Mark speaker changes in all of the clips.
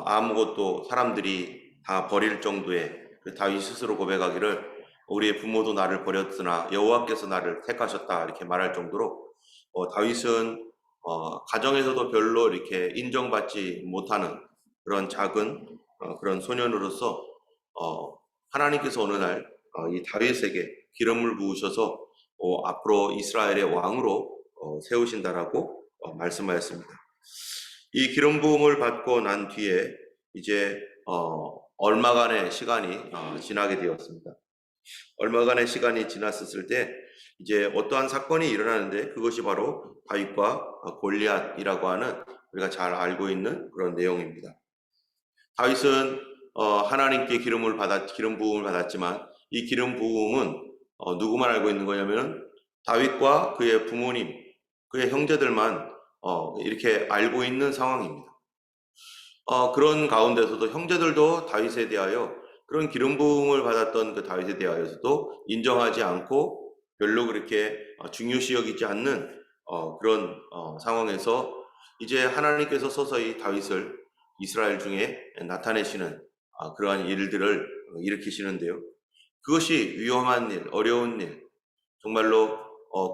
Speaker 1: 아무것도 사람들이 다 버릴 정도의 그 다윗 스스로 고백하기를 우리의 부모도 나를 버렸으나 여호와께서 나를 택하셨다 이렇게 말할 정도로 다윗은 가정에서도 별로 이렇게 인정받지 못하는 그런 작은 그런 소년으로서 하나님께서 어느 날 이 다윗에게 기름을 부으셔서 앞으로 이스라엘의 왕으로 세우신다라고 말씀하였습니다. 이 기름 부음을 받고 난 뒤에 이제 얼마간의 시간이 지나게 되었습니다. 얼마간의 시간이 지났을 때 이제 어떠한 사건이 일어나는데 그것이 바로 다윗과 골리앗이라고 하는 우리가 잘 알고 있는 그런 내용입니다. 다윗은 하나님께 기름 부음을 받았지만 이 기름 부음은 누구만 알고 있는 거냐면 다윗과 그의 부모님, 그의 형제들만 이렇게 알고 있는 상황입니다. 그런 가운데서도 형제들도 다윗에 대하여 그런 기름 부음을 받았던 그 다윗에 대하여서도 인정하지 않고 별로 그렇게 중요시 여기지 않는 그런 상황에서 이제 하나님께서 서서히 다윗을 이스라엘 중에 나타내시는 그러한 일들을 일으키시는데요. 그것이 위험한 일, 어려운 일, 정말로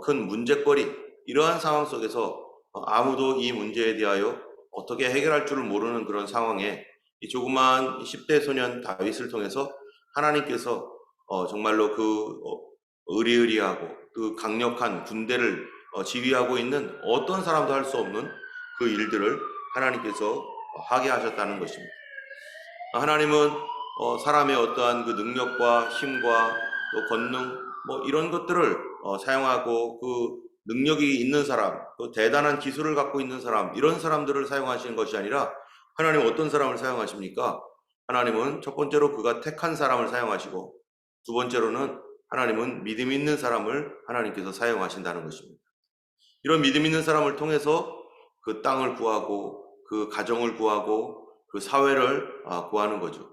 Speaker 1: 큰 문제거리, 이러한 상황 속에서 아무도 이 문제에 대하여 어떻게 해결할 줄을 모르는 그런 상황에 이 조그마한 10대 소년 다윗을 통해서 하나님께서 정말로 그 의리의리하고 그 강력한 군대를 지휘하고 있는 어떤 사람도 할 수 없는 그 일들을 하나님께서 하게 하셨다는 것입니다. 하나님은 사람의 어떠한 그 능력과 힘과 또 권능 뭐 이런 것들을 사용하고 그 능력이 있는 사람, 또 대단한 기술을 갖고 있는 사람, 이런 사람들을 사용하시는 것이 아니라 하나님은 어떤 사람을 사용하십니까? 하나님은 첫 번째로 그가 택한 사람을 사용하시고 두 번째로는 하나님은 믿음 있는 사람을 하나님께서 사용하신다는 것입니다. 이런 믿음 있는 사람을 통해서 그 땅을 구하고 그 가정을 구하고 그 사회를 구하는 거죠.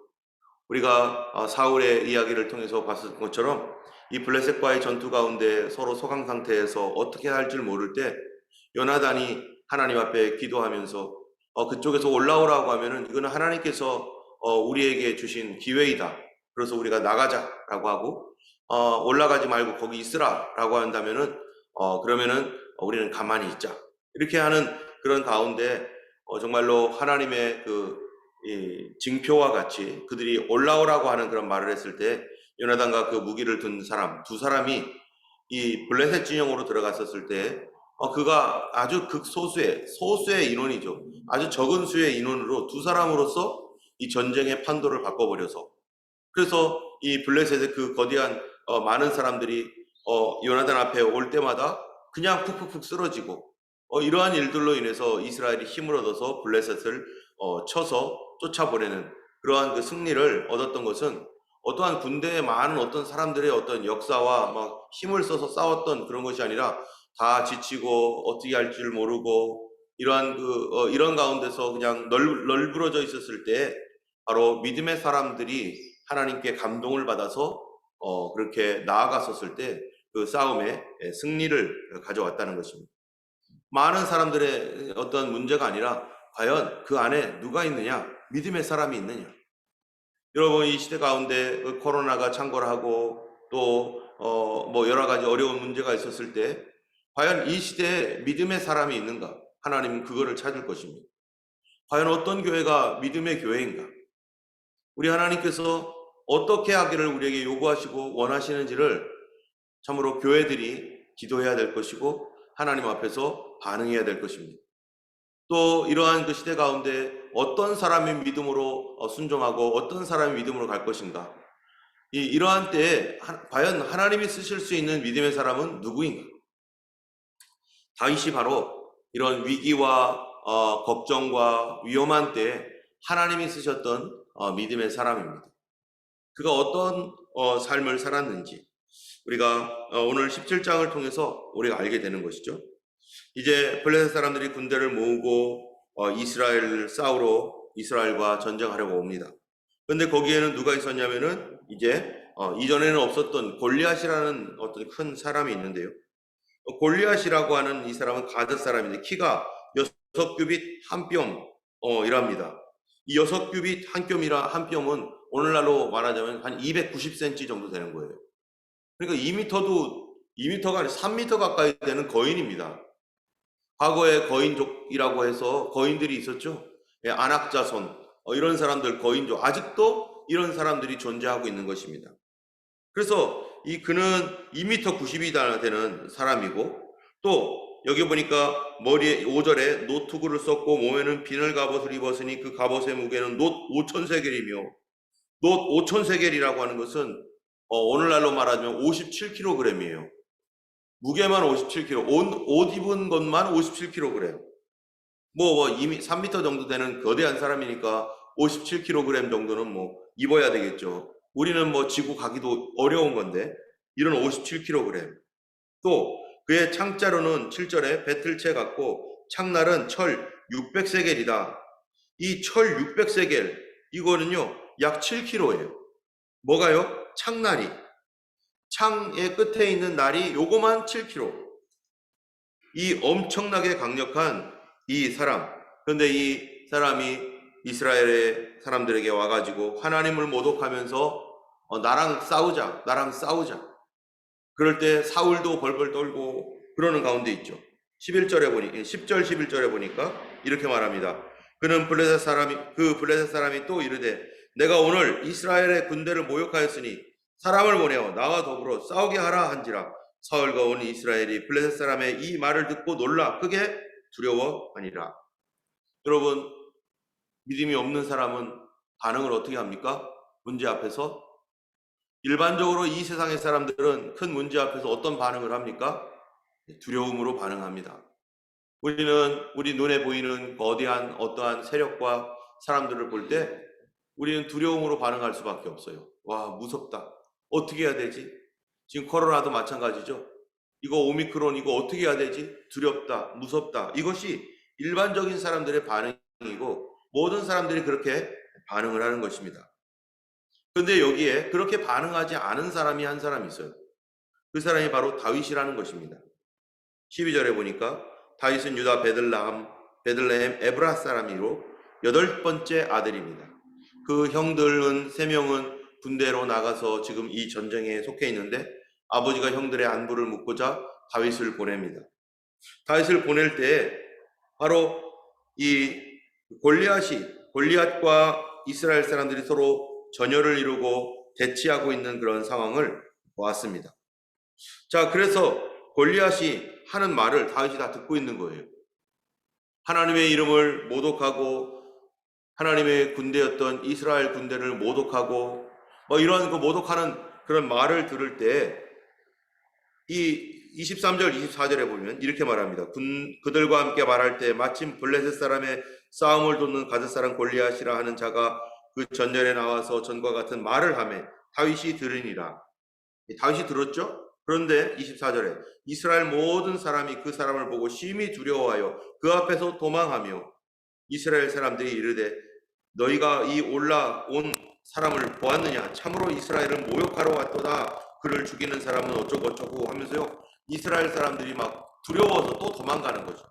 Speaker 1: 우리가 사울의 이야기를 통해서 봤을 것처럼 이 블레셋과의 전투 가운데 서로 소강 상태에서 어떻게 할 줄 모를 때 요나단이 하나님 앞에 기도하면서 그쪽에서 올라오라고 하면은 이거는 하나님께서 우리에게 주신 기회이다. 그래서 우리가 나가자라고 하고 올라가지 말고 거기 있으라라고 한다면은 그러면은 우리는 가만히 있자. 이렇게 하는 그런 가운데 정말로 하나님의 이 징표와 같이 그들이 올라오라고 하는 그런 말을 했을 때 요나단과 그 무기를 든 사람 두 사람이 이 블레셋 진영으로 들어갔었을 때 그가 아주 소수의 인원이죠. 아주 적은 수의 인원으로 두 사람으로서 이 전쟁의 판도를 바꿔버려서 그래서 이 블레셋의 그 거대한 많은 사람들이 요나단 앞에 올 때마다 그냥 푹푹푹 쓰러지고 이러한 일들로 인해서 이스라엘이 힘을 얻어서 블레셋을 쳐서 쫓아보내는 그러한 그 승리를 얻었던 것은 어떠한 군대에 많은 어떤 사람들의 어떤 역사와 막 힘을 써서 싸웠던 그런 것이 아니라 다 지치고 어떻게 할 줄 모르고 이러한 이런 가운데서 그냥 널브러져 있었을 때 바로 믿음의 사람들이 하나님께 감동을 받아서 그렇게 나아갔었을 때 그 싸움에 승리를 가져왔다는 것입니다. 많은 사람들의 어떤 문제가 아니라 과연 그 안에 누가 있느냐? 믿음의 사람이 있느냐? 여러분 이 시대 가운데 코로나가 창궐하고 또 뭐 여러 가지 어려운 문제가 있었을 때 과연 이 시대에 믿음의 사람이 있는가? 하나님은 그거를 찾을 것입니다. 과연 어떤 교회가 믿음의 교회인가? 우리 하나님께서 어떻게 하기를 우리에게 요구하시고 원하시는지를 참으로 교회들이 기도해야 될 것이고 하나님 앞에서 반응해야 될 것입니다. 또 이러한 그 시대 가운데 어떤 사람이 믿음으로 순종하고 어떤 사람이 믿음으로 갈 것인가? 이러한 때에 과연 하나님이 쓰실 수 있는 믿음의 사람은 누구인가? 다윗이 바로 이런 위기와 걱정과 위험한 때에 하나님이 쓰셨던 믿음의 사람입니다. 그가 어떤 삶을 살았는지 우리가 오늘 17장을 통해서 우리가 알게 되는 것이죠. 이제 블레셋 사람들이 군대를 모으고 이스라엘을 싸우러 이스라엘과 전쟁하려고 옵니다. 그런데 거기에는 누가 있었냐면은 이제 이전에는 없었던 골리앗이라는 어떤 큰 사람이 있는데요. 골리앗이라고 하는 이 사람은 가드 사람인데 키가 6규빗 한 뼘 이랍니다. 이 6규빗 한 뼘이라 한 뼘은 오늘날로 말하자면 한 290cm 정도 되는 거예요. 그러니까 2m가 아니라 3m 가까이 되는 거인입니다. 과거에 거인족이라고 해서 거인들이 있었죠. 예, 안악자손 이런 사람들 거인족, 아직도 이런 사람들이 존재하고 있는 것입니다. 그래서 그는 2m 90이 되는 사람이고, 또 여기 보니까 머리에 5절에 노투구를 썼고 몸에는 비늘 갑옷을 입었으니 그 갑옷의 무게는 놋 5,000세겔이며, 놋 5,000세겔이라고 하는 것은 오늘날로 말하자면 57kg이에요. 무게만 57kg, 옷 입은 것만 57kg. 이미 3m 정도 되는 거대한 사람이니까 57kg 정도는 입어야 되겠죠. 우리는 지고 가기도 어려운 건데 이런 57kg. 또 그의 창자로는 7절에 배틀채 같고 창날은 철 600세겔이다. 이 철 600세겔 이거는요 약 7kg예요. 뭐가요? 창날이. 창의 끝에 있는 날이 요거만 7kg. 이 엄청나게 강력한 이 사람. 그런데 이 사람이 이스라엘의 사람들에게 와가지고 하나님을 모독하면서 나랑 싸우자. 그럴 때 사울도 벌벌 떨고 그러는 가운데 있죠. 10절 11절에 보니까 이렇게 말합니다. 그는 블레셋 사람이 또 이르되 내가 오늘 이스라엘의 군대를 모욕하였으니 사람을 보내어 나와 더불어 싸우게 하라 한지라. 사울과 온 이스라엘이 블레셋 사람의 이 말을 듣고 놀라 크게 두려워하니라. 여러분, 믿음이 없는 사람은 반응을 어떻게 합니까? 문제 앞에서? 일반적으로 이 세상의 사람들은 큰 문제 앞에서 어떤 반응을 합니까? 두려움으로 반응합니다. 우리는 우리 눈에 보이는 거대한 어떠한 세력과 사람들을 볼 때 우리는 두려움으로 반응할 수밖에 없어요. 와, 무섭다. 어떻게 해야 되지? 지금 코로나도 마찬가지죠. 이거 오미크론 이거 어떻게 해야 되지? 두렵다, 무섭다. 이것이 일반적인 사람들의 반응이고 모든 사람들이 그렇게 반응을 하는 것입니다. 그런데 여기에 그렇게 반응하지 않은 사람이 한 사람이 있어요. 그 사람이 바로 다윗이라는 것입니다. 12절에 보니까 다윗은 유다 베들레헴 에브라 사람이로 8번째 아들입니다. 그 형들은 3명은 군대로 나가서 지금 이 전쟁에 속해 있는데 아버지가 형들의 안부를 묻고자 다윗을 보냅니다. 다윗을 보낼 때 바로 이 골리앗과 이스라엘 사람들이 서로 전열을 이루고 대치하고 있는 그런 상황을 보았습니다. 자, 그래서 골리앗이 하는 말을 다윗이 다 듣고 있는 거예요. 하나님의 이름을 모독하고 하나님의 군대였던 이스라엘 군대를 모독하고 이런 모독하는 그런 말을 들을 때 이 23절 24절에 보면 이렇게 말합니다. 그들과 함께 말할 때 마침 블레셋 사람의 싸움을 돕는 가드 사람 골리앗이라 하는 자가 그 전열에 나와서 전과 같은 말을 하매 다윗이 들으니라. 다윗이 들었죠? 그런데 24절에 이스라엘 모든 사람이 그 사람을 보고 심히 두려워하여 그 앞에서 도망하며 이스라엘 사람들이 이르되 너희가 이 올라온 사람을 보았느냐? 참으로 이스라엘을 모욕하러 왔도다. 그를 죽이는 사람은 어쩌고 하면서요. 이스라엘 사람들이 막 두려워서 또 도망가는 거죠.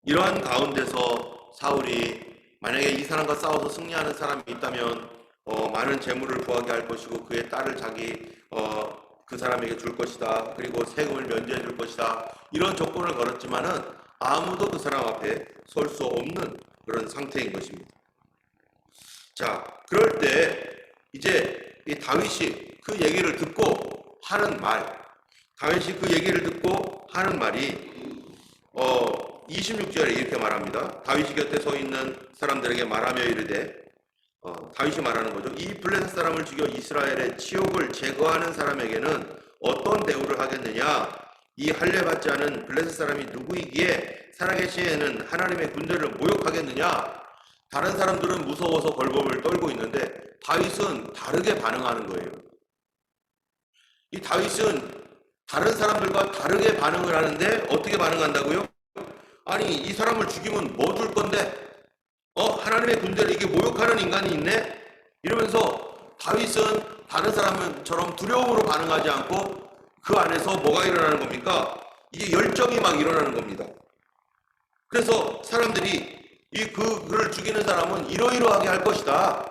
Speaker 1: 이러한 가운데서 사울이 만약에 이 사람과 싸워서 승리하는 사람이 있다면 많은 재물을 구하게 할 것이고 그의 딸을 그 사람에게 줄 것이다. 그리고 세금을 면제해 줄 것이다. 이런 조건을 걸었지만은 아무도 그 사람 앞에 설 수 없는 그런 상태인 것입니다. 자, 그럴 때 이제 이 다윗이 그 얘기를 듣고 하는 말이 26절에 이렇게 말합니다. 다윗이 곁에 서 있는 사람들에게 말하며 이르되 다윗이 말하는 거죠. 이 블레셋 사람을 죽여 이스라엘의 치욕을 제거하는 사람에게는 어떤 대우를 하겠느냐? 이 할례 받지 않은 블레셋 사람이 누구이기에 살아계시에는 하나님의 군대를 모욕하겠느냐? 다른 사람들은 무서워서 벌벌을 떨고 있는데 다윗은 다르게 반응하는 거예요. 이 다윗은 다른 사람들과 다르게 반응을 하는데 어떻게 반응한다고요? 아니, 이 사람을 죽이면 뭐 줄 건데? 하나님의 군대를 이게 모욕하는 인간이 있네? 이러면서 다윗은 다른 사람처럼 두려움으로 반응하지 않고 그 안에서 뭐가 일어나는 겁니까? 이게 열정이 막 일어나는 겁니다. 그래서 사람들이 그를 죽이는 사람은 이러이러하게 할 것이다.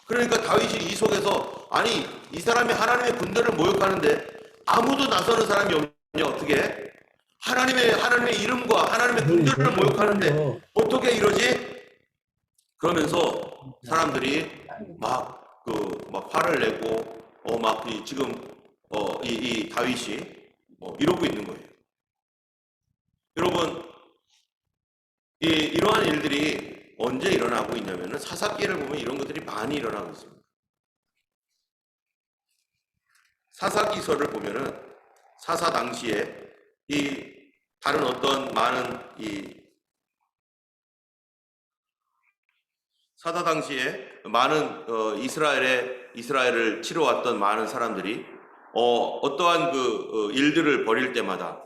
Speaker 1: 그러니까 다윗이 이 속에서 아니 이 사람이 하나님의 군대를 모욕하는데 아무도 나서는 사람이 없냐 어떻게 하나님의 이름과 하나님의 군대를 모욕하는데 어떻게 이러지? 그러면서 사람들이 막 화를 내고 지금 이 다윗이 이러고 있는 거예요. 여러분 이러한 일들이 언제 일어나고 있냐면은 사사기를 보면 이런 것들이 많이 일어나고 있습니다. 사사기서를 보면은 사사 당시에 다른 어떤 많은 사사 당시에 많은 이스라엘을 치러왔던 많은 사람들이 어떠한 일들을 벌일 때마다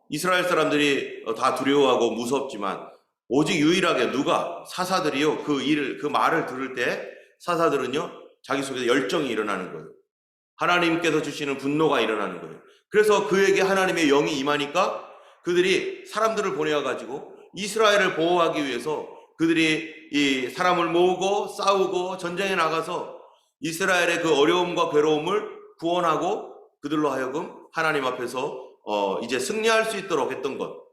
Speaker 1: 이스라엘 사람들이 다 두려워하고 무섭지만 오직 유일하게 누가 사사들이요 그 말을 들을 때 사사들은요 자기 속에서 열정이 일어나는 거예요. 하나님께서 주시는 분노가 일어나는 거예요. 그래서 그에게 하나님의 영이 임하니까 그들이 사람들을 보내어가지고 이스라엘을 보호하기 위해서 그들이 이 사람을 모으고 싸우고 전쟁에 나가서 이스라엘의 그 어려움과 괴로움을 구원하고 그들로 하여금 하나님 앞에서 이제 승리할 수 있도록 했던 것.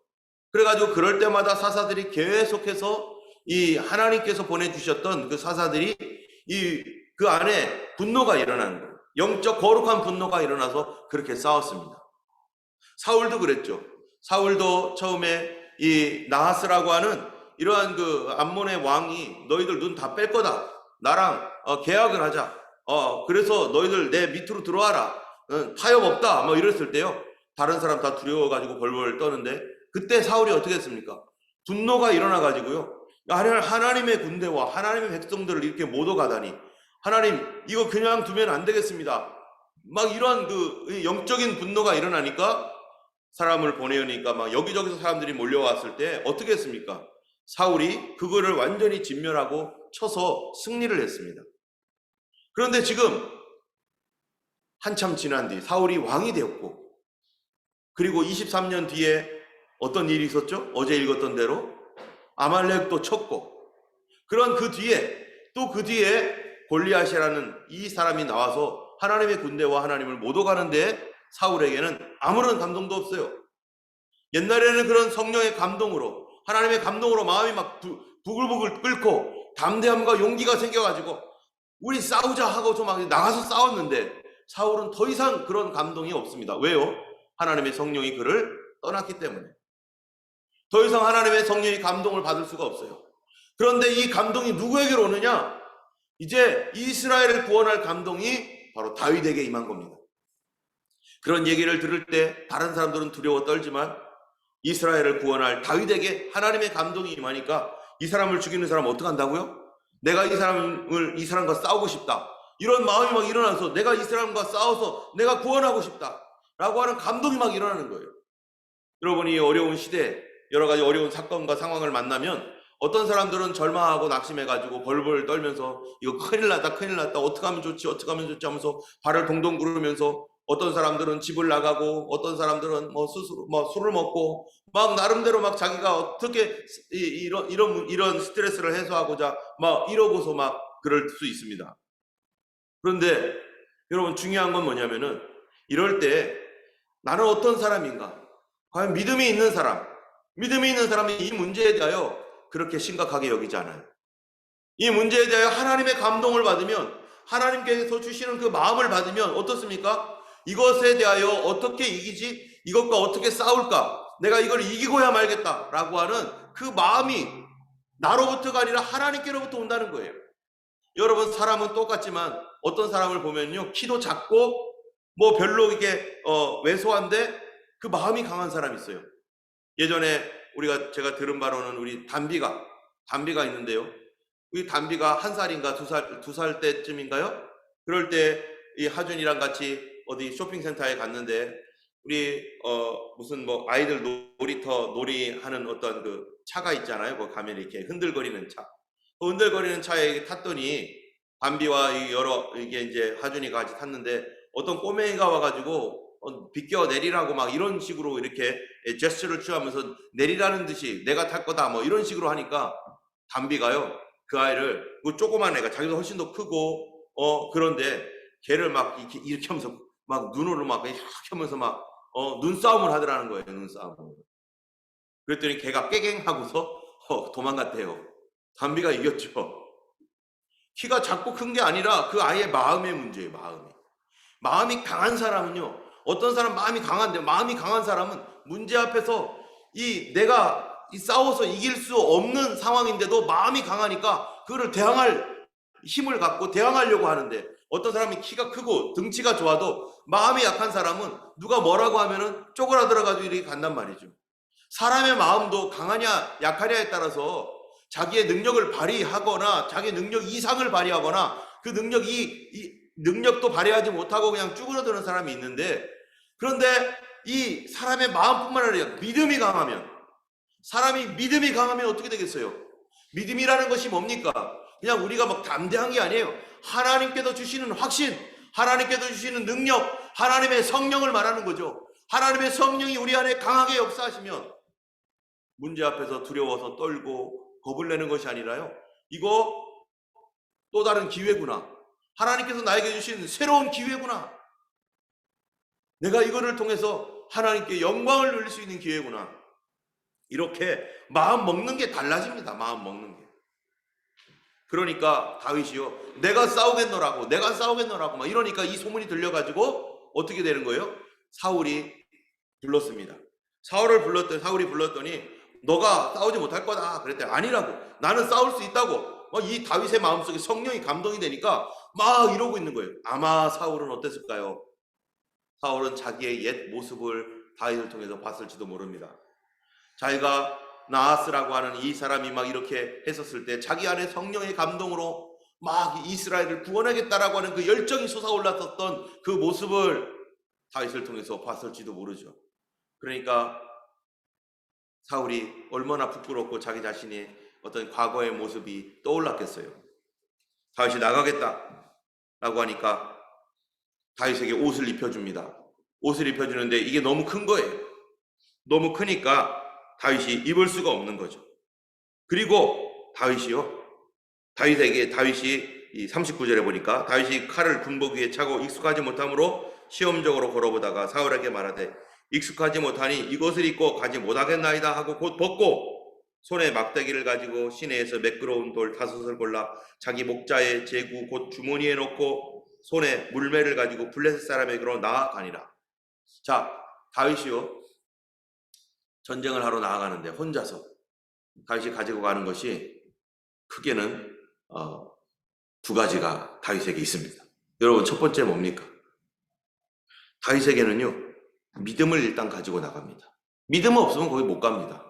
Speaker 1: 그래가지고 그럴 때마다 사사들이 계속해서 이 하나님께서 보내주셨던 그 사사들이 그 안에 분노가 일어나는 거예요. 영적 거룩한 분노가 일어나서 그렇게 싸웠습니다. 사울도 그랬죠. 사울도 처음에 이 나하스라고 하는 이러한 암몬의 왕이 너희들 눈 다 뺄 거다. 나랑 계약을 하자. 그래서 너희들 내 밑으로 들어와라. 타협 없다. 이랬을 때요. 다른 사람 다 두려워가지고 벌벌 떠는데 그때 사울이 어떻게 했습니까? 분노가 일어나가지고요. 하나님의 군대와 하나님의 백성들을 이렇게 못 오가다니. 하나님 이거 그냥 두면 안 되겠습니다. 이러한 영적인 분노가 일어나니까 사람을 보내니까 여기저기서 사람들이 몰려왔을 때 어떻게 했습니까? 사울이 그거를 완전히 진멸하고 쳐서 승리를 했습니다. 그런데 지금 한참 지난 뒤 사울이 왕이 되었고 그리고 23년 뒤에 어떤 일이 있었죠? 어제 읽었던 대로 아말렉도 쳤고 그런 그 뒤에 골리앗이라는 이 사람이 나와서 하나님의 군대와 하나님을 못 오가는데 사울에게는 아무런 감동도 없어요. 옛날에는 그런 성령의 감동으로 하나님의 감동으로 마음이 부글부글 끓고 담대함과 용기가 생겨가지고 우리 싸우자 하고서 나가서 싸웠는데 사울은 더 이상 그런 감동이 없습니다. 왜요? 하나님의 성령이 그를 떠났기 때문에. 더 이상 하나님의 성령이 감동을 받을 수가 없어요. 그런데 이 감동이 누구에게로 오느냐? 이제 이스라엘을 구원할 감동이 바로 다윗에게 임한 겁니다. 그런 얘기를 들을 때 다른 사람들은 두려워 떨지만 이스라엘을 구원할 다윗에게 하나님의 감동이 임하니까 이 사람을 죽이는 사람 어떻게 한다고요? 내가 이 사람과 싸우고 싶다. 이런 마음이 일어나서 내가 이 사람과 싸워서 내가 구원하고 싶다. 라고 하는 감동이 일어나는 거예요. 여러분이 어려운 시대, 여러 가지 어려운 사건과 상황을 만나면 어떤 사람들은 절망하고 낙심해가지고 벌벌 떨면서 이거 큰일 났다 어떻게 하면 좋지 하면서 발을 동동 구르면서 어떤 사람들은 집을 나가고 어떤 사람들은 술을 먹고 나름대로 자기가 어떻게 이런 스트레스를 해소하고자 이러고서 그럴 수 있습니다. 그런데 여러분 중요한 건 뭐냐면은 이럴 때 나는 어떤 사람인가? 과연 믿음이 있는 사람이 이 문제에 대하여 그렇게 심각하게 여기지 않아요. 이 문제에 대하여 하나님의 감동을 받으면 하나님께서 주시는 그 마음을 받으면 어떻습니까? 이것에 대하여 어떻게 이기지? 이것과 어떻게 싸울까? 내가 이걸 이기고야 말겠다라고 하는 그 마음이 나로부터가 아니라 하나님께로부터 온다는 거예요. 여러분 사람은 똑같지만 어떤 사람을 보면요 키도 작고 별로 이게 왜소한데 그 마음이 강한 사람이 있어요. 예전에 제가 들은 바로는 우리 담비가 있는데요. 우리 담비가 1살인가 2살 때쯤인가요? 그럴 때 이 하준이랑 같이 어디 쇼핑센터에 갔는데 우리 무슨 아이들 놀이하는 어떤 그 차가 있잖아요. 거기 가면 이렇게 흔들거리는 차. 그 흔들거리는 차에 탔더니 담비와 이게 이제 하준이가 같이 탔는데 어떤 꼬맹이가 와가지고 비껴 내리라고 이런 식으로 이렇게 제스처를 취하면서 내리라는 듯이 내가 탈 거다 이런 식으로 하니까 담비가요, 그 아이를, 그 조그만 애가 자기도 훨씬 더 크고, 그런데 걔를 막 이렇게 하면서 막 눈으로 막 이렇게 하면서 막, 눈싸움을 하더라는 거예요, 눈싸움을. 그랬더니 걔가 깨갱 하고서 도망갔대요. 담비가 이겼죠. 키가 작고 큰 게 아니라 그 아이의 마음의 문제예요, 마음이 강한 사람은요, 어떤 사람 마음이 강한데, 마음이 강한 사람은 문제 앞에서 내가 싸워서 이길 수 없는 상황인데도 마음이 강하니까 그거를 대항할 힘을 갖고 대항하려고 하는데, 어떤 사람이 키가 크고 등치가 좋아도 마음이 약한 사람은 누가 뭐라고 하면은 쪼그라들어가지고 이렇게 간단 말이죠. 사람의 마음도 강하냐 약하냐에 따라서 자기의 능력을 발휘하거나 자기 능력 이상을 발휘하거나 그 능력도 발휘하지 못하고 그냥 쭈그러드는 사람이 있는데, 그런데 이 사람의 마음뿐만 아니라 믿음이 강하면, 사람이 믿음이 강하면 어떻게 되겠어요? 믿음이라는 것이 뭡니까? 그냥 우리가 막 담대한 게 아니에요. 하나님께서 주시는 확신, 하나님께서 주시는 능력, 하나님의 성령을 말하는 거죠. 하나님의 성령이 우리 안에 강하게 역사하시면 문제 앞에서 두려워서 떨고 겁을 내는 것이 아니라요, 이거 또 다른 기회구나, 하나님께서 나에게 주신 새로운 기회구나, 내가 이거를 통해서 하나님께 영광을 돌릴 수 있는 기회구나, 이렇게 마음 먹는 게 달라집니다. 마음 먹는 게. 그러니까 다윗이요, 내가 싸우겠노라고 막 이러니까 이 소문이 들려가지고 어떻게 되는 거예요? 사울이 불렀습니다. 사울이 불렀더니 너가 싸우지 못할 거다 그랬더니 아니라고, 나는 싸울 수 있다고. 이 다윗의 마음속에 성령이 감동이 되니까 막 이러고 있는 거예요. 아마 사울은 어땠을까요? 사울은 자기의 옛 모습을 다윗을 통해서 봤을지도 모릅니다. 자기가 나하스라고 하는 이 사람이 막 이렇게 했었을 때 자기 안에 성령의 감동으로 막 이스라엘을 구원하겠다라고 하는 그 열정이 솟아올랐었던 그 모습을 다윗을 통해서 봤을지도 모르죠. 그러니까 사울이 얼마나 부끄럽고 자기 자신의 어떤 과거의 모습이 떠올랐겠어요. 다윗이 나가겠다라고 하니까 다윗에게 옷을 입혀줍니다. 옷을 입혀주는데 이게 너무 큰 거예요. 너무 크니까 다윗이 입을 수가 없는 거죠. 그리고 다윗이 이 39절에 보니까 다윗이 칼을 군복 위에 차고 익숙하지 못함으로 시험적으로 걸어보다가 사울에게 말하되 익숙하지 못하니 이것을 입고 가지 못하겠나이다 하고 곧 벗고 손에 막대기를 가지고 시내에서 매끄러운 돌 5을 골라 자기 목자의 제구 곧 주머니에 넣고 손에 물매를 가지고 블레셋 사람에게로 나아가니라. 자, 다윗이요, 전쟁을 하러 나아가는데 혼자서 다윗이 가지고 가는 것이 크게는 두 가지가 다윗에게 있습니다. 여러분, 첫 번째 뭡니까? 다윗에게는요, 믿음을 일단 가지고 나갑니다. 믿음 없으면 거기 못 갑니다.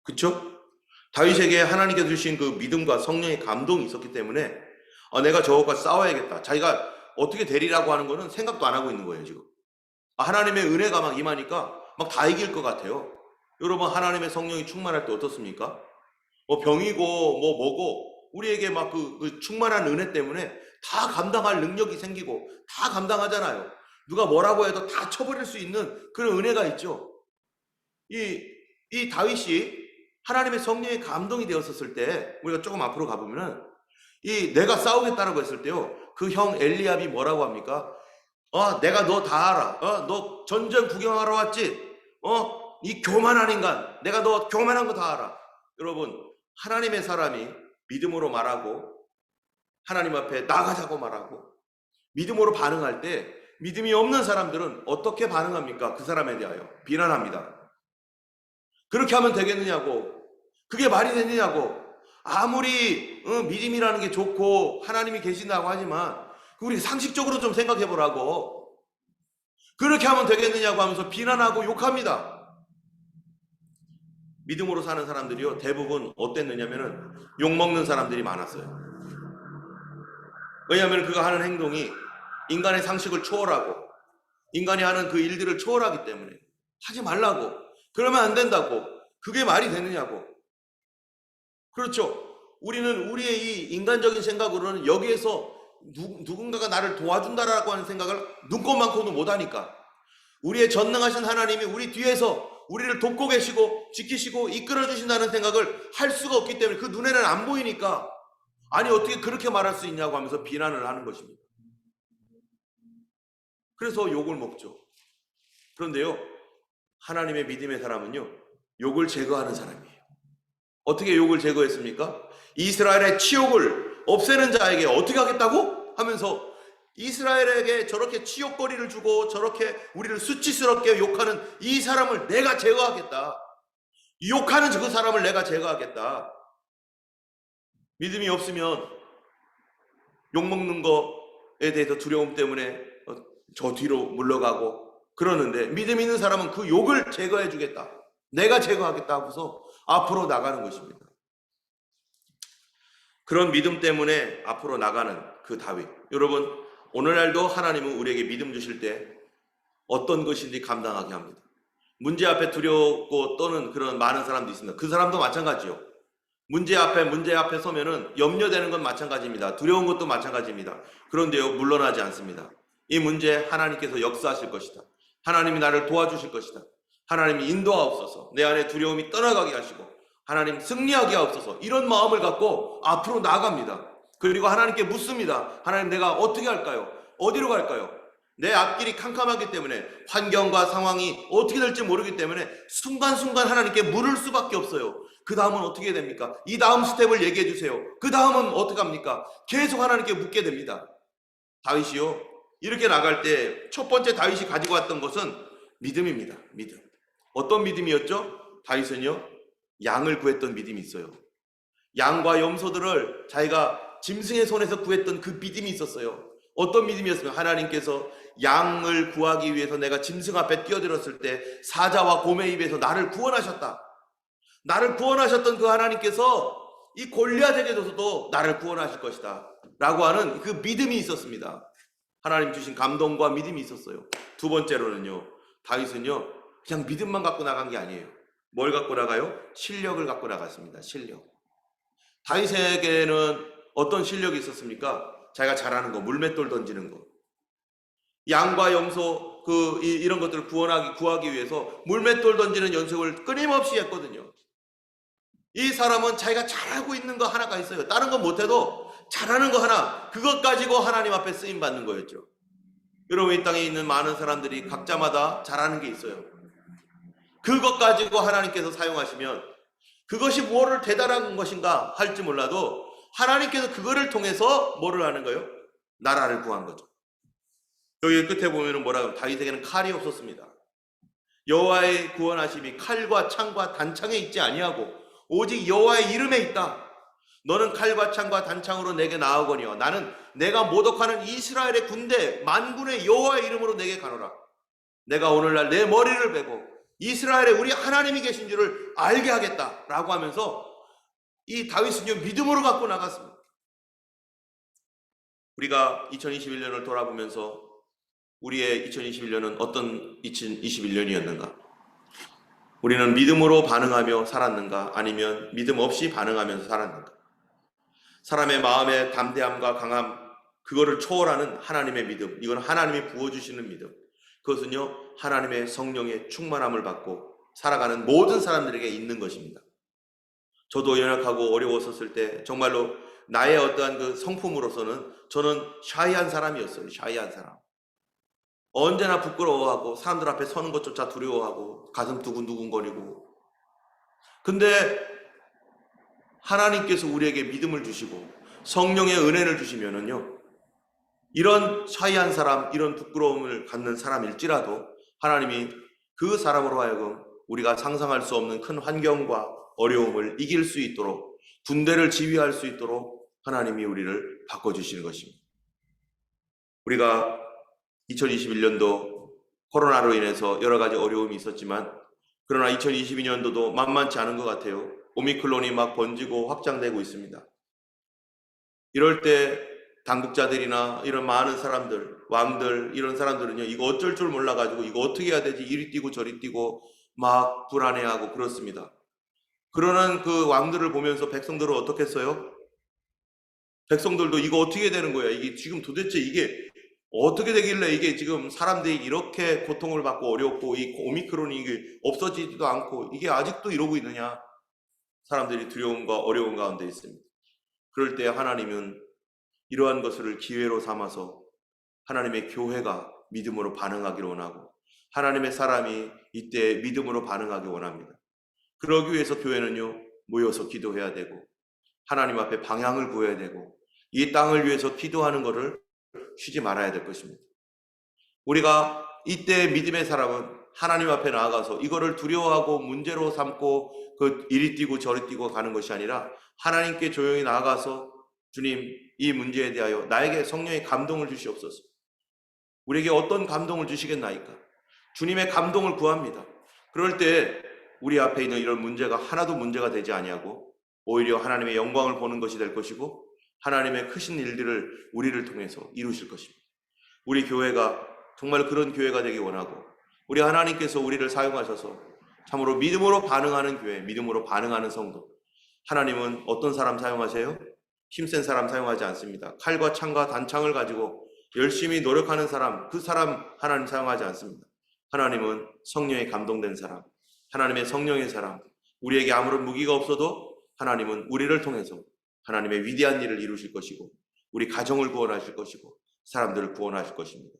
Speaker 1: 그쵸? 다윗에게 하나님께서 주신 그 믿음과 성령의 감동이 있었기 때문에 내가 저것과 싸워야겠다, 자기가 어떻게 되리라고 하는 거는 생각도 안 하고 있는 거예요. 지금 하나님의 은혜가 막 임하니까 막 다 이길 것 같아요. 여러분, 하나님의 성령이 충만할 때 어떻습니까? 병이고 뭐고 우리에게 막 그 충만한 은혜 때문에 다 감당할 능력이 생기고 다 감당하잖아요. 누가 뭐라고 해도 다 쳐버릴 수 있는 그런 은혜가 있죠. 이 다윗이 하나님의 성령의 감동이 되었었을 때, 우리가 조금 앞으로 가보면은 내가 싸우겠다라고 했을 때요, 그 형 엘리압이 뭐라고 합니까? 내가 너 다 알아. 너 전쟁 구경하러 왔지? 이 교만한 인간, 내가 너 교만한 거 다 알아. 여러분, 하나님의 사람이 믿음으로 말하고 하나님 앞에 나가자고 말하고 믿음으로 반응할 때, 믿음이 없는 사람들은 어떻게 반응합니까? 그 사람에 대하여 비난합니다. 그렇게 하면 되겠느냐고, 그게 말이 되느냐고. 아무리 믿음이라는 게 좋고 하나님이 계신다고 하지만 우리 상식적으로 좀 생각해 보라고. 그렇게 하면 되겠느냐고 하면서 비난하고 욕합니다. 믿음으로 사는 사람들이요, 대부분 어땠느냐면은 욕먹는 사람들이 많았어요. 왜냐하면 그가 하는 행동이 인간의 상식을 초월하고 인간이 하는 그 일들을 초월하기 때문에 하지 말라고, 그러면 안 된다고, 그게 말이 되느냐고. 그렇죠. 우리는 우리의 이 인간적인 생각으로는 여기에서 누군가가 나를 도와준다라고 하는 생각을 눈꼽만큼도 못하니까, 우리의 전능하신 하나님이 우리 뒤에서 우리를 돕고 계시고 지키시고 이끌어 주신다는 생각을 할 수가 없기 때문에 그 눈에는 안 보이니까 아니 어떻게 그렇게 말할 수 있냐고 하면서 비난을 하는 것입니다. 그래서 욕을 먹죠. 그런데요, 하나님의 믿음의 사람은요, 욕을 제거하는 사람이에요. 어떻게 욕을 제거했습니까? 이스라엘의 치욕을 없애는 자에게 어떻게 하겠다고? 하면서 이스라엘에게 저렇게 치욕거리를 주고 저렇게 우리를 수치스럽게 욕하는 이 사람을 내가 제거하겠다. 욕하는 그 사람을 내가 제거하겠다. 믿음이 없으면 욕먹는 거에 대해서 두려움 때문에 저 뒤로 물러가고 그러는데, 믿음 있는 사람은 그 욕을 제거해 주겠다. 내가 제거하겠다 하고서 앞으로 나가는 것입니다. 그런 믿음 때문에 앞으로 나가는 그 다윗. 여러분, 오늘날도 하나님은 우리에게 믿음 주실 때 어떤 것인지 감당하게 합니다. 문제 앞에 두렵고 떠는 그런 많은 사람도 있습니다. 그 사람도 마찬가지요. 문제 앞에 서면은 염려되는 건 마찬가지입니다. 두려운 것도 마찬가지입니다. 그런데요, 물러나지 않습니다. 이 문제 하나님께서 역사하실 것이다. 하나님이 나를 도와주실 것이다. 하나님이 인도하옵소서. 내 안에 두려움이 떠나가게 하시고 하나님 승리하게 하옵소서. 이런 마음을 갖고 앞으로 나아갑니다. 그리고 하나님께 묻습니다. 하나님, 내가 어떻게 할까요? 어디로 갈까요? 내 앞길이 캄캄하기 때문에, 환경과 상황이 어떻게 될지 모르기 때문에 순간순간 하나님께 물을 수밖에 없어요. 그 다음은 어떻게 됩니까? 이 다음 스텝을 얘기해 주세요. 그 다음은 어떻게 합니까? 계속 하나님께 묻게 됩니다. 다윗이요, 이렇게 나갈 때 첫 번째 다윗이 가지고 왔던 것은 믿음입니다. 믿음. 어떤 믿음이었죠? 다윗은요, 양을 구했던 믿음이 있어요. 양과 염소들을 자기가 짐승의 손에서 구했던 그 믿음이 있었어요. 어떤 믿음이었으면, 하나님께서 양을 구하기 위해서 내가 짐승 앞에 뛰어들었을 때 사자와 곰의 입에서 나를 구원하셨다. 나를 구원하셨던 그 하나님께서 이 골리앗에게서도 나를 구원하실 것이다 라고 하는 그 믿음이 있었습니다. 하나님 주신 감동과 믿음이 있었어요. 두 번째로는요, 다윗은요, 그냥 믿음만 갖고 나간 게 아니에요. 뭘 갖고 나가요? 실력을 갖고 나갔습니다. 실력. 다윗에게는 어떤 실력이 있었습니까? 자기가 잘하는 거, 물맷돌 던지는 거. 양과 염소 이런 것들을 구하기 위해서 물맷돌 던지는 연습을 끊임없이 했거든요. 이 사람은 자기가 잘하고 있는 거 하나가 있어요. 다른 건 못해도 잘하는 거 하나, 그것 가지고 하나님 앞에 쓰임 받는 거였죠. 여러분, 이 땅에 있는 많은 사람들이 각자마다 잘하는 게 있어요. 그것 가지고 하나님께서 사용하시면 그것이 뭐를 대단한 것인가 할지 몰라도 하나님께서 그거를 통해서 뭐를 하는 거예요? 나라를 구한 거죠. 여기 끝에 보면은 뭐라고, 다윗에게는 칼이 없었습니다. 여호와의 구원하심이 칼과 창과 단창에 있지 아니하고 오직 여호와의 이름에 있다. 너는 칼과 창과 단창으로 내게 나아오거니와 나는 내가 모독하는 이스라엘의 군대 만군의 여호와의 이름으로 내게 가노라. 내가 오늘날 내 머리를 베고 이스라엘에 우리 하나님이 계신 줄을 알게 하겠다라고 하면서 이 다윗은요, 믿음으로 갖고 나갔습니다. 우리가 2021년을 돌아보면서 우리의 2021년은 어떤 2021년이었는가? 우리는 믿음으로 반응하며 살았는가? 아니면 믿음 없이 반응하면서 살았는가? 사람의 마음의 담대함과 강함, 그거를 초월하는 하나님의 믿음, 이건 하나님이 부어주시는 믿음. 그것은요, 하나님의 성령의 충만함을 받고 살아가는 모든 사람들에게 있는 것입니다. 저도 연약하고 어려웠었을 때 정말로 나의 어떠한 그 성품으로서는 저는 샤이한 사람이었어요. 샤이한 사람. 언제나 부끄러워하고 사람들 앞에 서는 것조차 두려워하고 가슴 두근두근거리고. 근데 하나님께서 우리에게 믿음을 주시고 성령의 은혜를 주시면은요, 이런 샤이한 사람, 이런 부끄러움을 갖는 사람일지라도 하나님이 그 사람으로 하여금 우리가 상상할 수 없는 큰 환경과 어려움을 이길 수 있도록, 군대를 지휘할 수 있도록 하나님이 우리를 바꿔주시는 것입니다. 우리가 2021년도 코로나로 인해서 여러 가지 어려움이 있었지만, 그러나 2022년도도 만만치 않은 것 같아요. 오미크론이 막 번지고 확장되고 있습니다. 이럴 때 당국자들이나 이런 많은 사람들, 왕들, 이런 사람들은요, 이거 어쩔 줄 몰라가지고 이거 어떻게 해야 되지? 이리 뛰고 저리 뛰고 막 불안해하고 그렇습니다. 그러는 그 왕들을 보면서 백성들은 어떻게 했어요? 백성들도 이거 어떻게 되는 거야? 이게 지금 도대체 이게 어떻게 되길래 이게 지금 사람들이 이렇게 고통을 받고 어렵고 이 오미크론이 이게 없어지지도 않고 이게 아직도 이러고 있느냐? 사람들이 두려움과 어려움 가운데 있습니다. 그럴 때 하나님은 이러한 것을 기회로 삼아서 하나님의 교회가 믿음으로 반응하기를 원하고 하나님의 사람이 이때 믿음으로 반응하기 원합니다. 그러기 위해서 교회는요, 모여서 기도해야 되고 하나님 앞에 방향을 구해야 되고 이 땅을 위해서 기도하는 것을 쉬지 말아야 될 것입니다. 우리가 이때 믿음의 사람은 하나님 앞에 나아가서 이거를 두려워하고 문제로 삼고 그 이리 뛰고 저리 뛰고 가는 것이 아니라 하나님께 조용히 나아가서 주님, 이 문제에 대하여 나에게 성령의 감동을 주시옵소서. 우리에게 어떤 감동을 주시겠나이까? 주님의 감동을 구합니다. 그럴 때 우리 앞에 있는 이런 문제가 하나도 문제가 되지 아니하고 오히려 하나님의 영광을 보는 것이 될 것이고 하나님의 크신 일들을 우리를 통해서 이루실 것입니다. 우리 교회가 정말 그런 교회가 되기 원하고 우리 하나님께서 우리를 사용하셔서 참으로 믿음으로 반응하는 교회, 믿음으로 반응하는 성도. 하나님은 어떤 사람 사용하세요? 힘센 사람 사용하지 않습니다. 칼과 창과 단창을 가지고 열심히 노력하는 사람, 그 사람 하나님 사용하지 않습니다. 하나님은 성령에 감동된 사람, 하나님의 성령의 사람, 우리에게 아무런 무기가 없어도 하나님은 우리를 통해서 하나님의 위대한 일을 이루실 것이고 우리 가정을 구원하실 것이고 사람들을 구원하실 것입니다.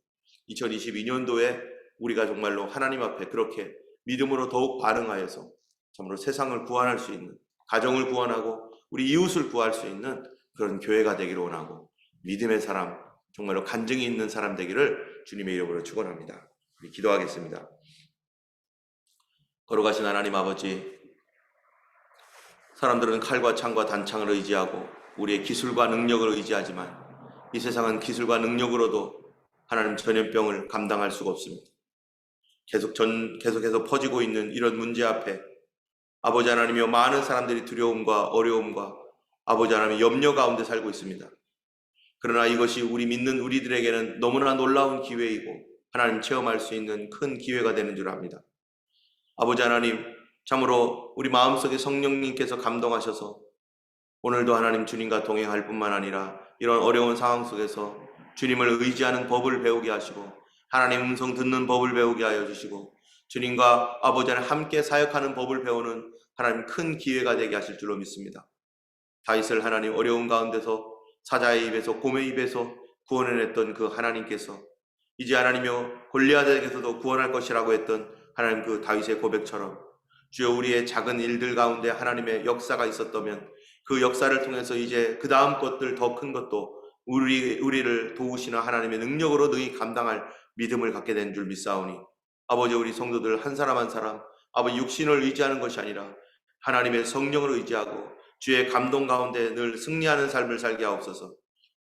Speaker 1: 2022년도에 우리가 정말로 하나님 앞에 그렇게 믿음으로 더욱 반응하여서 참으로 세상을 구원할 수 있는, 가정을 구원하고 우리 이웃을 구할 수 있는 그런 교회가 되기를 원하고 믿음의 사람, 정말로 간증이 있는 사람 되기를 주님의 이름으로 축원합니다. 우리 기도하겠습니다. 걸어가신 하나님 아버지, 사람들은 칼과 창과 단창을 의지하고 우리의 기술과 능력을 의지하지만 이 세상은 기술과 능력으로도 하나님 전염병을 감당할 수가 없습니다. 계속해서 퍼지고 있는 이런 문제 앞에 아버지 하나님이여 많은 사람들이 두려움과 어려움과 아버지 하나님의 염려 가운데 살고 있습니다. 그러나 이것이 우리 믿는 우리들에게는 너무나 놀라운 기회이고 하나님 체험할 수 있는 큰 기회가 되는 줄 압니다. 아버지 하나님, 참으로 우리 마음속에 성령님께서 감동하셔서 오늘도 하나님 주님과 동행할 뿐만 아니라 이런 어려운 상황 속에서 주님을 의지하는 법을 배우게 하시고 하나님 음성 듣는 법을 배우게 하여 주시고 주님과 아버지 하나님 함께 사역하는 법을 배우는 하나님 큰 기회가 되게 하실 줄로 믿습니다. 다윗을 하나님 어려운 가운데서 사자의 입에서 곰의 입에서 구원해냈던 그 하나님께서 이제 하나님이여 골리앗에게서도 구원할 것이라고 했던 하나님 그 다윗의 고백처럼 주여 우리의 작은 일들 가운데 하나님의 역사가 있었다면 그 역사를 통해서 이제 그 다음 것들 더 큰 것도 우리를 도우시는 하나님의 능력으로 능히 감당할 믿음을 갖게 된 줄 믿사오니 아버지 우리 성도들 한 사람 한 사람 아버지 육신을 의지하는 것이 아니라 하나님의 성령을 의지하고 주의 감동 가운데 늘 승리하는 삶을 살게 하옵소서.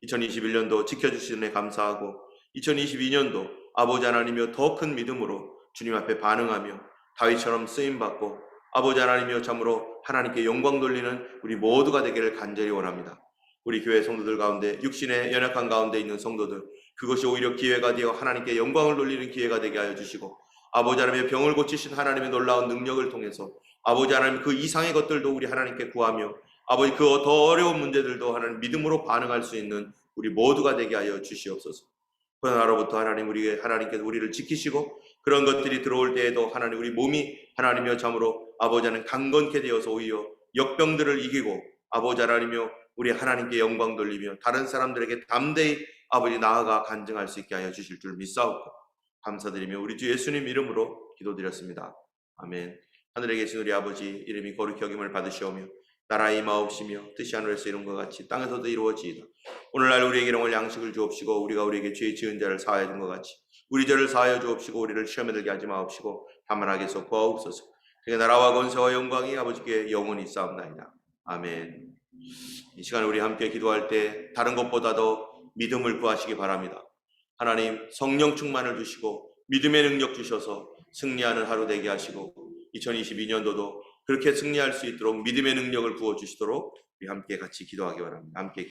Speaker 1: 2021년도 지켜주시는 데 감사하고 2022년도 아버지 하나님이여 더 큰 믿음으로 주님 앞에 반응하며 다윗처럼 쓰임받고 아버지 하나님이여 참으로 하나님께 영광 돌리는 우리 모두가 되기를 간절히 원합니다. 우리 교회 성도들 가운데 육신의 연약한 가운데 있는 성도들 그것이 오히려 기회가 되어 하나님께 영광을 돌리는 기회가 되게 하여 주시고 아버지 하나님의 병을 고치신 하나님의 놀라운 능력을 통해서 아버지 하나님 그 이상의 것들도 우리 하나님께 구하며 아버지 그 더 어려운 문제들도 하나님 믿음으로 반응할 수 있는 우리 모두가 되게 하여 주시옵소서. 그러나로부터 하나님 하나님께서 우리를 지키시고 그런 것들이 들어올 때에도 하나님 우리 몸이 하나님이여 참으로 아버지 하나님 강건케 되어서 오히려 역병들을 이기고 아버지 하나님이여 우리 하나님께 영광 돌리며 다른 사람들에게 담대히 아버지 나아가 간증할 수 있게 하여 주실 줄 믿사옵고 감사드리며 우리 주 예수님 이름으로 기도드렸습니다. 아멘. 하늘에 계신 우리 아버지 이름이 거룩히 여김을 받으시오며 나라의 임하옵시며 뜻이 하늘에서 이룬 것 같이 땅에서도 이루어지이다. 오늘날 우리에게 일용할 양식을 주옵시고 우리가 우리에게 죄 지은 자를 사하여 준 것 같이 우리 죄를 사하여 주옵시고 우리를 시험에 들게 하지 마옵시고 다만 악에서 구하옵소서. 그의 나라와 권세와 영광이 아버지께 영원히 있사옵나이다. 아멘. 이 시간 우리 함께 기도할 때 다른 것보다도 믿음을 구하시기 바랍니다. 하나님 성령 충만을 주시고 믿음의 능력 주셔서 승리하는 하루 되게 하시고 2022년도도 그렇게 승리할 수 있도록 믿음의 능력을 부어주시도록 우리 함께 같이 기도하기 바랍니다. 함께